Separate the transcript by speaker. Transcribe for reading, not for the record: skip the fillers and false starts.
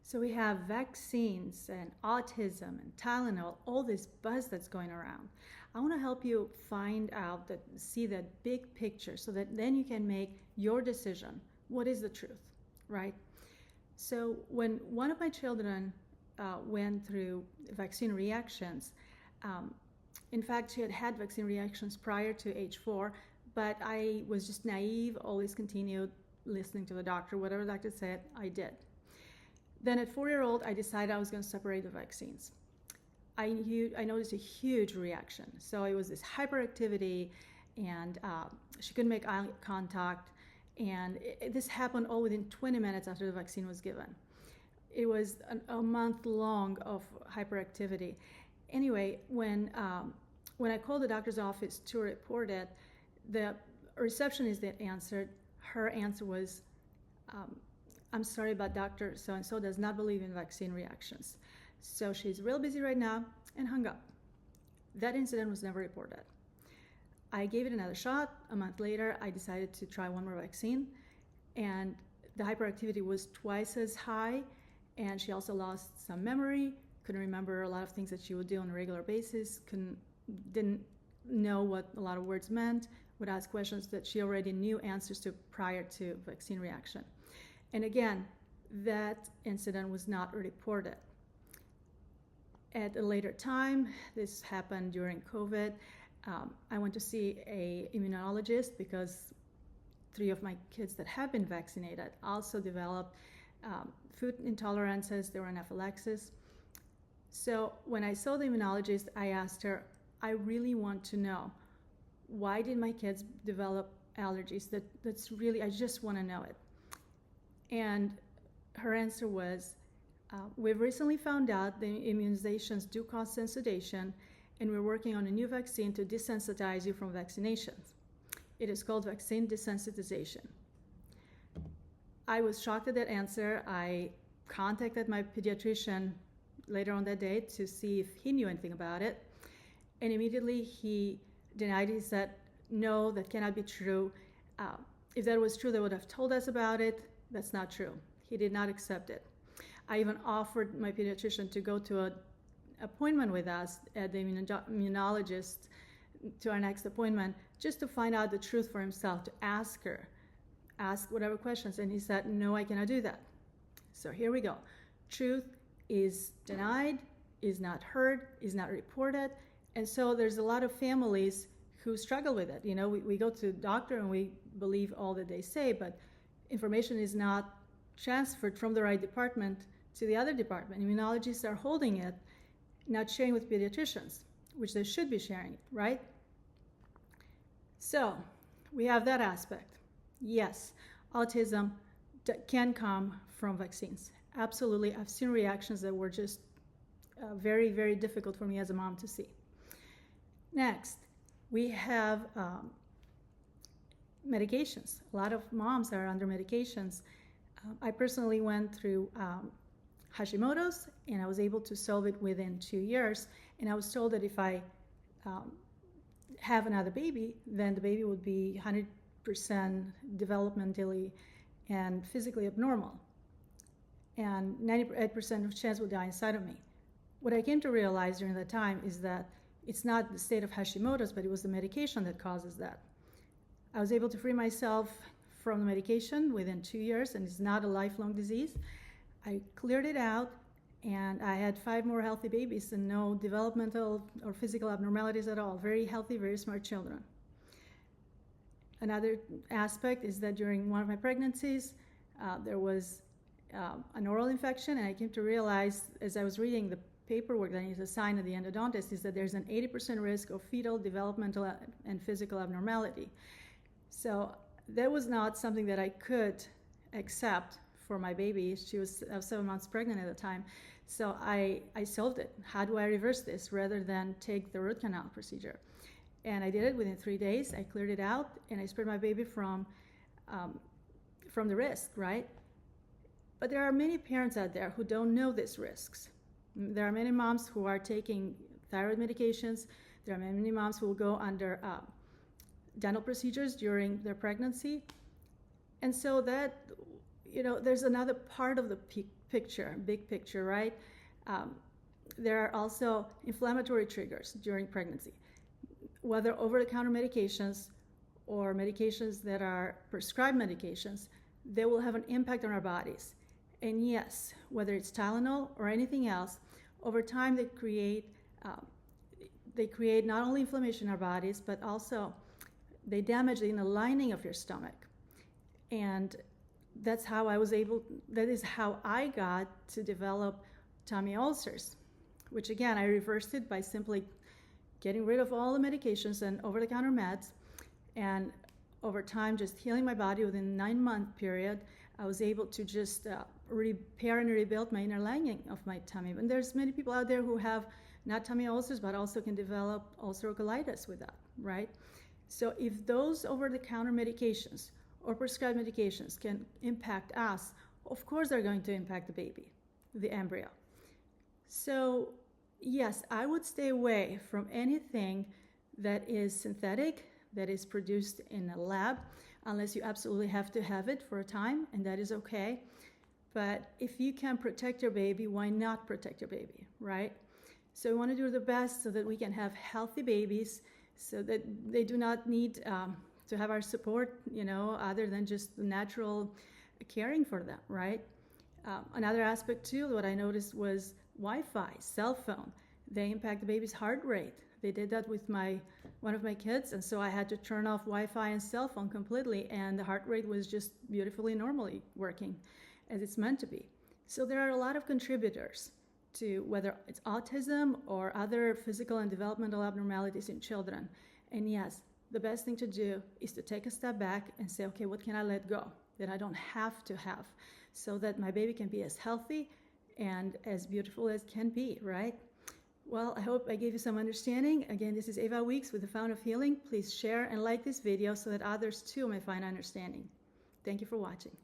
Speaker 1: So we have vaccines and autism and Tylenol, all this buzz that's going around. I want to help you find out that, see that big picture so that then you can make your decision. What is the truth, right? So when one of my children went through vaccine reactions, in fact, she had had vaccine reactions prior to age 4, but I was just naive, always continued listening to the doctor. Whatever the doctor said, I did. Then at 4-year-old, I decided I was going to separate the vaccines. I noticed a huge reaction. So it was this hyperactivity, and she couldn't make eye contact. And this happened all within 20 minutes after the vaccine was given. It was a month long of hyperactivity. Anyway, when I called the doctor's office to report it, the receptionist that answered, her answer was, I'm sorry, but Dr. So-and-so does not believe in vaccine reactions. So she's real busy right now, and hung up. That incident was never reported. I gave it another shot. A month later, I decided to try one more vaccine, and the hyperactivity was twice as high, and she also lost some memory, couldn't remember a lot of things that she would do on a regular basis, didn't know what a lot of words meant, would ask questions that she already knew answers to prior to vaccine reaction. And again, that incident was not reported. At a later time, this happened during COVID, I went to see an immunologist because 3 of my kids that have been vaccinated also developed food intolerances, there were anaphylaxis. So when I saw the immunologist, I asked her, I really want to know, why did my kids develop allergies? That's really, I just want to know it. And her answer was, we've recently found out the immunizations do cause sensitization, and we're working on a new vaccine to desensitize you from vaccinations. It is called vaccine desensitization. I was shocked at that answer. I contacted my pediatrician later on that day to see if he knew anything about it, and immediately he denied it. He said, no, that cannot be true. If that was true, they would have told us about it. That's not true. He did not accept it. I even offered my pediatrician to go to an appointment with us at the immunologist to our next appointment, just to find out the truth for himself, to ask whatever questions. And he said, no, I cannot do that. So here we go. Truth is denied, is not heard, is not reported. And so there's a lot of families who struggle with it. You know, we go to the doctor and we believe all that they say, but information is not transferred from the right department to the other department. Immunologists are holding it, not sharing with pediatricians, which they should be sharing, right? So we have that aspect. Yes, autism can come from vaccines. Absolutely. I've seen reactions that were just very, very difficult for me as a mom to see. Next, we have medications. A lot of moms are under medications. I personally went through Hashimoto's, and I was able to solve it within 2 years. And I was told that if I have another baby, then the baby would be 100% developmentally and physically abnormal, and 98% of chance would die inside of me. What I came to realize during that time is that it's not the state of Hashimoto's, but it was the medication that causes that. I was able to free myself from the medication within 2 years, and it's not a lifelong disease. I cleared it out, and I had 5 more healthy babies and no developmental or physical abnormalities at all. Very healthy, very smart children. Another aspect is that during one of my pregnancies, there was an oral infection, and I came to realize as I was reading the paperwork that is assigned to the endodontist is that there's an 80% risk of fetal, developmental, and physical abnormality. So that was not something that I could accept for my baby. She was 7 months pregnant at the time. So I solved it. How do I reverse this rather than take the root canal procedure? And I did it within 3 days. I cleared it out, and I spared my baby from the risk, right? But there are many parents out there who don't know these risks. There are many moms who are taking thyroid medications. There are many moms who will go under dental procedures during their pregnancy. And so that there's another part of the picture, big picture, right? There are also inflammatory triggers during pregnancy, whether over-the-counter medications or medications that are prescribed medications. They will have an impact on our bodies. And yes, whether it's Tylenol or anything else, over time they create not only inflammation in our bodies, but also they damage the inner lining of your stomach. And that is how I got to develop tummy ulcers, which again, I reversed it by simply getting rid of all the medications and over-the-counter meds. And over time, just healing my body within a 9-month period, I was able to just repair and rebuild my inner lining of my tummy. And there's many people out there who have not tummy ulcers, but also can develop ulceral colitis with that, right? So if those over-the-counter medications or prescribed medications can impact us, of course they're going to impact the baby, the embryo. So yes, I would stay away from anything that is synthetic, that is produced in a lab, unless you absolutely have to have it for a time, and that is okay. But if you can protect your baby, why not protect your baby, right? So we want to do the best so that we can have healthy babies, so that they do not need to have our support, other than just the natural caring for them, right? Another aspect too, what I noticed was Wi-Fi, cell phone. They impact the baby's heart rate. They did that with one of my kids, and so I had to turn off Wi-Fi and cell phone completely, and the heart rate was just beautifully normally working as it's meant to be. So there are a lot of contributors to whether it's autism or other physical and developmental abnormalities in children. And yes, the best thing to do is to take a step back and say, okay, what can I let go that I don't have to have, so that my baby can be as healthy and as beautiful as can be, right? Well, I hope I gave you some understanding. Again, this is Eva Weeks with the Fountain of Healing. Please share and like this video so that others too may find understanding. Thank you for watching.